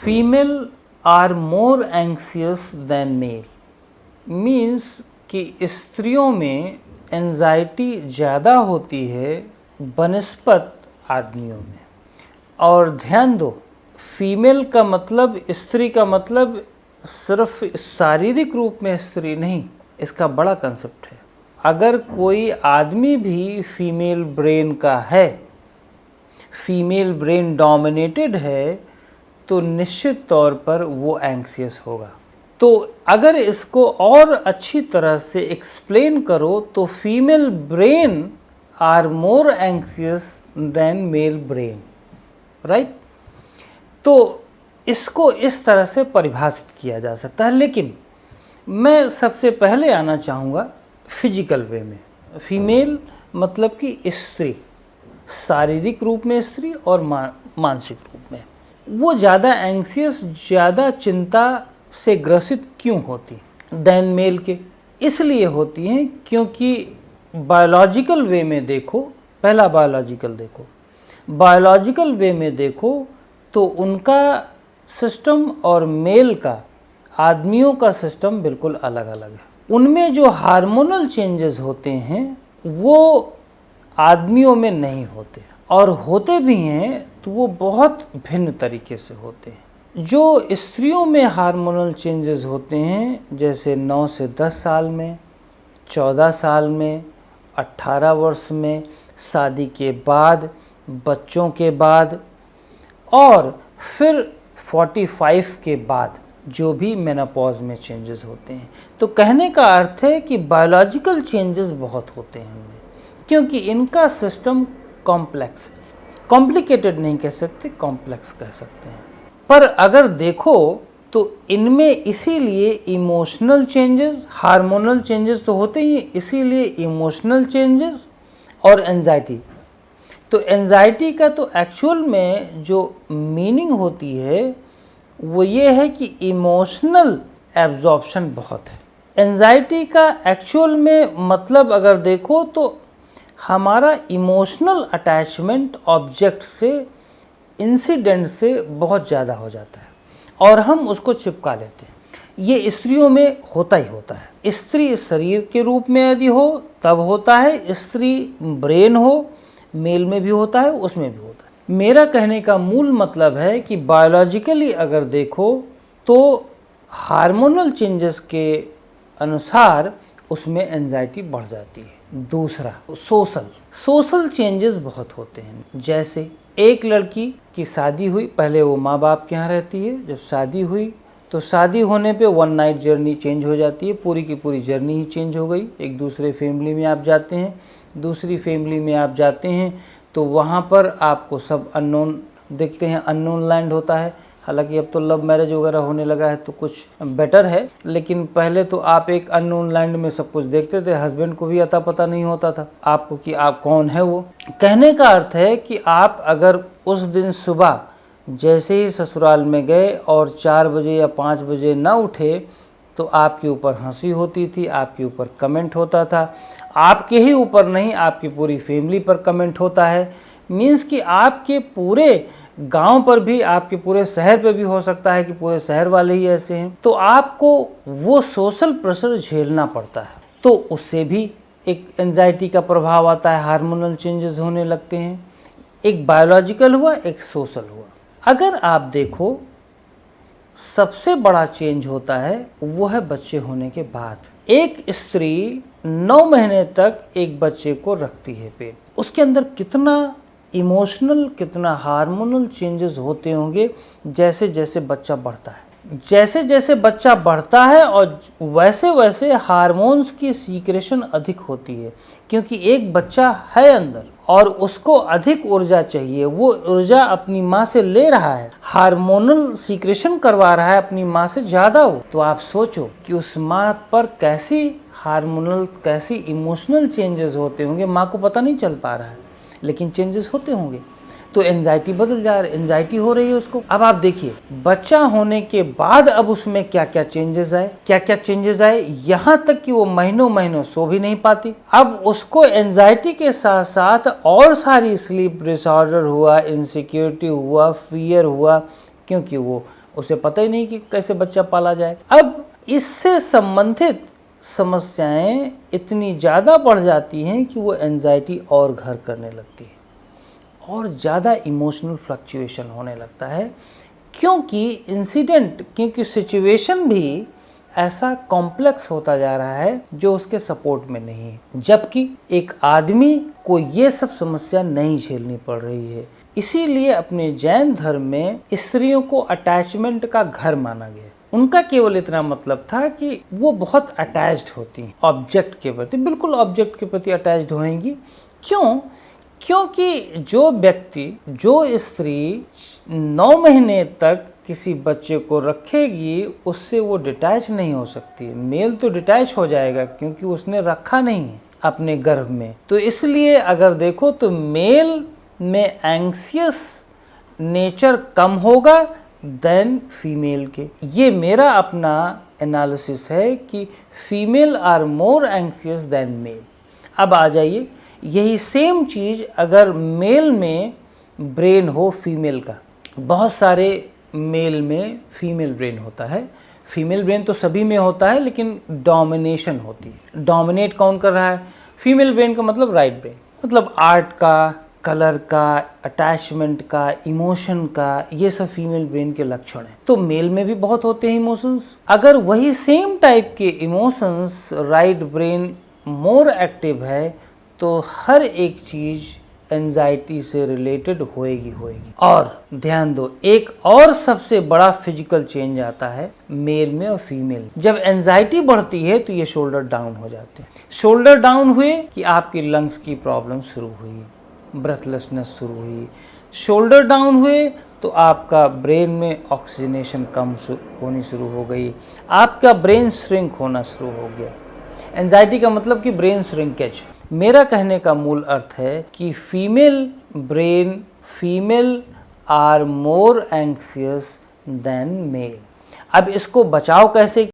Female are more anxious than male, means कि स्त्रियों में एंजाइटी ज़्यादा होती है बनस्पत आदमियों में। और ध्यान दो, फीमेल का मतलब, स्त्री का मतलब सिर्फ शारीरिक रूप में स्त्री नहीं, इसका बड़ा कंसेप्ट है। अगर कोई आदमी भी फीमेल ब्रेन का है, फीमेल ब्रेन डोमिनेटेड है, तो निश्चित तौर पर वो एंक्सियस होगा। तो अगर इसको और अच्छी तरह से एक्सप्लेन करो तो female brain are more anxious than male brain, right. तो इसको इस तरह से परिभाषित किया जा सकता है, लेकिन मैं सबसे पहले आना चाहूँगा फिजिकल वे में। फीमेल मतलब कि स्त्री, शारीरिक रूप में स्त्री और मानसिक रूप में, वो ज़्यादा एंक्सियस, ज़्यादा चिंता से ग्रसित क्यों होती देन मेल के? इसलिए होती हैं क्योंकि बायोलॉजिकल वे में देखो, पहला बायोलॉजिकल देखो, बायोलॉजिकल वे में देखो तो उनका सिस्टम और मेल का, आदमियों का सिस्टम बिल्कुल अलग अलग है। उनमें जो हार्मोनल चेंजेस होते हैं वो आदमियों में नहीं होते, और होते भी हैं तो वो बहुत भिन्न तरीके से होते हैं। जो स्त्रियों में हार्मोनल चेंजेस होते हैं, जैसे 9 से 10 साल में, 14 साल में, 18 वर्ष में, शादी के बाद, बच्चों के बाद, और फिर 45 के बाद जो भी मेनोपॉज में चेंजेस होते हैं। तो कहने का अर्थ है कि बायोलॉजिकल चेंजेस बहुत होते हैं इनमें, क्योंकि इनका सिस्टम कॉम्प्लेक्स है। कॉम्प्लिकेटेड नहीं कह सकते, कॉम्प्लेक्स कह सकते हैं। पर अगर देखो तो इनमें इसीलिए इमोशनल चेंजेस, हार्मोनल चेंजेस तो होते ही, इसीलिए इमोशनल चेंजेस और एंजाइटी। तो एंजाइटी का तो एक्चुअल में जो मीनिंग होती है वो ये है कि इमोशनल एब्जॉर्प्शन बहुत है। एंजाइटी का एक्चुअल में मतलब अगर देखो तो हमारा इमोशनल अटैचमेंट ऑब्जेक्ट से, इंसिडेंट से बहुत ज़्यादा हो जाता है और हम उसको चिपका लेते हैं। ये स्त्रियों में होता ही होता है। स्त्री शरीर के रूप में यदि हो तब होता है, स्त्री ब्रेन हो, मेल में भी होता है, उसमें भी होता है। मेरा कहने का मूल मतलब है कि बायोलॉजिकली अगर देखो तो हार्मोनल चेंजेस के अनुसार उसमें एंजाइटी बढ़ जाती है। दूसरा सोशल चेंजेस बहुत होते हैं। जैसे एक लड़की की शादी हुई, पहले वो माँ बाप के यहाँ रहती है, जब शादी हुई तो शादी होने पे 1 नाइट जर्नी चेंज हो जाती है, पूरी की पूरी जर्नी ही चेंज हो गई। एक दूसरे फैमिली में आप जाते हैं, दूसरी फैमिली में आप जाते हैं तो वहाँ पर आपको सब अननोन दिखते हैं, अननोन लैंड होता है। हालांकि अब तो लव मैरिज वगैरह होने लगा है तो कुछ बेटर है, लेकिन पहले तो आप एक अननोन लैंड में सब कुछ देखते थे। हस्बैंड को भी अता पता नहीं होता था आपको कि आप कौन है वो। कहने का अर्थ है कि आप अगर उस दिन सुबह जैसे ही ससुराल में गए और 4 बजे या 5 बजे ना उठे तो आपके ऊपर हंसी होती थी, आपके ऊपर कमेंट होता था। आपके ही ऊपर नहीं, आपकी पूरी फैमिली पर कमेंट होता है। मीन्स कि आपके पूरे गांव पर भी, आपके पूरे शहर पे भी हो सकता है कि पूरे शहर वाले ही ऐसे हैं। तो आपको वो सोशल प्रेशर झेलना पड़ता है, तो उससे भी एक एंजाइटी का प्रभाव आता है, हार्मोनल चेंजेस होने लगते हैं। एक बायोलॉजिकल हुआ, एक सोशल हुआ। अगर आप देखो सबसे बड़ा चेंज होता है वो है बच्चे होने के बाद। एक स्त्री 9 महीने तक एक बच्चे को रखती है पेट, उसके अंदर कितना इमोशनल, कितना हार्मोनल चेंजेस होते होंगे जैसे जैसे बच्चा बढ़ता है। जैसे जैसे बच्चा बढ़ता है और वैसे वैसे हार्मोन्स की सीक्रेशन अधिक होती है, क्योंकि एक बच्चा है अंदर और उसको अधिक ऊर्जा चाहिए। वो ऊर्जा अपनी माँ से ले रहा है, हार्मोनल सीक्रेशन करवा रहा है अपनी माँ से ज़्यादा हो। तो आप सोचो कि उस माँ पर कैसी हार्मोनल, कैसी इमोशनल चेंजेस होते होंगे। माँ को पता नहीं चल पा रहा है लेकिन चेंजेस होते होंगे। तो एंजाइटी बदल जा रही, एंजाइटी हो रही है उसको। अब आप देखिए बच्चा होने के बाद अब उसमें क्या क्या चेंजेस आए, क्या क्या चेंजेस आए, यहाँ तक कि वो महीनों महीनों सो भी नहीं पाती। अब उसको एंजाइटी के साथ साथ और सारी स्लीप डिसऑर्डर हुआ, इनसिक्योरिटी हुआ, फियर हुआ, क्योंकि वो उसे पता ही नहीं कि कैसे बच्चा पाला जाए। अब इससे संबंधित समस्याएं इतनी ज़्यादा बढ़ जाती हैं कि वो एंजाइटी और घर करने लगती है और ज़्यादा इमोशनल फ्लक्चुएशन होने लगता है, क्योंकि सिचुएशन भी ऐसा कॉम्प्लेक्स होता जा रहा है जो उसके सपोर्ट में नहीं है, जबकि एक आदमी को ये सब समस्या नहीं झेलनी पड़ रही है। इसीलिए अपने जैन धर्म में स्त्रियों को अटैचमेंट का घर माना गया। उनका केवल इतना मतलब था कि वो बहुत अटैच्ड होती हैं ऑब्जेक्ट के प्रति, बिल्कुल ऑब्जेक्ट के प्रति अटैच्ड होंगी। क्यों? क्योंकि जो स्त्री 9 महीने तक किसी बच्चे को रखेगी उससे वो डिटैच नहीं हो सकती। मेल तो डिटैच हो जाएगा क्योंकि उसने रखा नहीं है अपने गर्भ में। तो इसलिए अगर देखो तो मेल में एंग्सियस नेचर कम होगा देन फीमेल के। ये मेरा अपना एनालिसिस है कि female are more anxious than male. अब आ जाइए, यही सेम चीज़ अगर मेल में ब्रेन हो फीमेल का, बहुत सारे मेल में फीमेल ब्रेन होता है। फीमेल ब्रेन तो सभी में होता है, लेकिन डोमिनेशन होती है। डोमिनेट कौन कर रहा है? फीमेल ब्रेन का मतलब राइट ब्रेन, मतलब आर्ट का, कलर का, अटैचमेंट का, इमोशन का, ये सब फीमेल ब्रेन के लक्षण हैं। तो मेल में भी बहुत होते हैं इमोशंस। अगर वही सेम टाइप के emotions right brain more active है तो हर एक चीज़ एंजाइटी से रिलेटेड होएगी। और ध्यान दो, एक और सबसे बड़ा फिजिकल चेंज आता है मेल में और फीमेल। जब एंजाइटी बढ़ती है तो ये शोल्डर डाउन हो जाते हैं। शोल्डर डाउन हुए कि आपकी लंग्स की प्रॉब्लम शुरू हुई, ब्रेथलेसनेस शुरू हुई। शोल्डर डाउन हुए तो आपका ब्रेन में ऑक्सीजनेशन कम होनी शुरू हो गई, आपका ब्रेन श्रिंक होना शुरू हो गया। एंजाइटी का मतलब कि ब्रेन श्रिंकेज। मेरा कहने का मूल अर्थ है कि female are more anxious than male. अब इसको बचाव कैसे